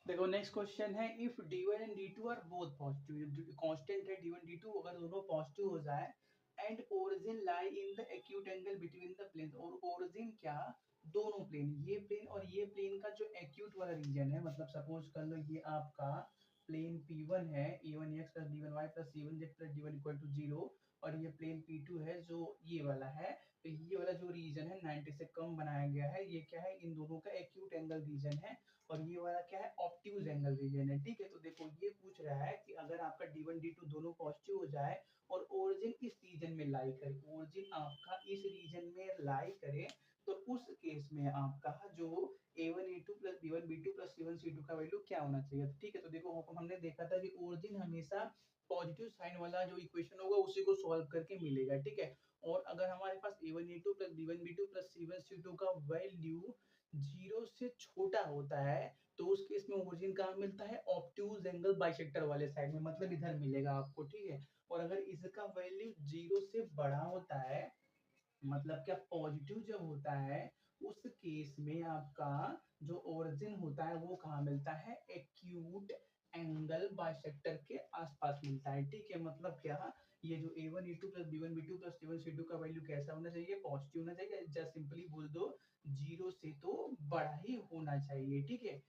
देखो next question है, if d1 and d2 are both positive, constant है d1 d2, अगर दोनों पॉजिटिव हो जाए and origin lie in the acute angle between the plane, और ओरिजिन क्या, दोनों प्लेन, ये प्लेन और ये प्लेन का जो एक्यूट वाला रीजन है, मतलब सपोज कर लो ये आपका प्लेन P1 है, a1x plus b1y plus c1z plus d1 equal to 0, और ये प्लेन P2 है जो ये वाला है, तो ये वाला जो रीजन है 90 से कम बनाया गया है, ये क्या है, इन दोनों का एक्यूट एंगल रीजन है, और ये वाला क्या है, ऑप्टिक्यूज एंगल रीजन है। ठीक है, तो देखो ये पूछ रहा है कि अगर आपका d1 d2 दोनों पॉजिटिव हो जाए और ओरिजिन इस रीजन में लाई करे, ओरिजिन आपका इस रीजन में लाई करे, तो उस केस में आपका जो a1 a2 plus b1 b2 plus c1 c2 का वैल्यू क्या होना चाहिए। ठीक है, तो देखो हमने देखा था कि ओरिजिन हमेशा पॉजिटिव साइन वाला जो इक्वेशन होगा उसी को सॉल्व करके मिलेगा। ठीक है, और अगर हमारे पास a1 a2 plus b1 b2 plus c1 c2 का वैल्यू 0 से छोटा होता है, तो उस केस में ओरिजिन कहाँ मिलता है, ऑब्ट्यूज एंगल बाइसेक्टर वाले साइड में, मतलब इधर मिलेगा आपको। ठीक है, और अगर इसका वैल्यू 0 से बड़ा होता है, मतलब क्या, पॉजिटिव जब होता है, उस केस में आपका जो ओरिजिन होता है वो कहाँ मिलता है, एक्यूट एंगल बाइसेक्टर के आसपास मिलता है। ठीक है, मतलब क्या, ये जो a1 a2 plus b1 b2 plus c1 c2 का वैल्यू कैसा होना चाहिए, पॉजिटिव होना चाहिए, जस्ट सिंपली बोल दो 0 से तो बड़ा ही होना चाहिए। ठीक है,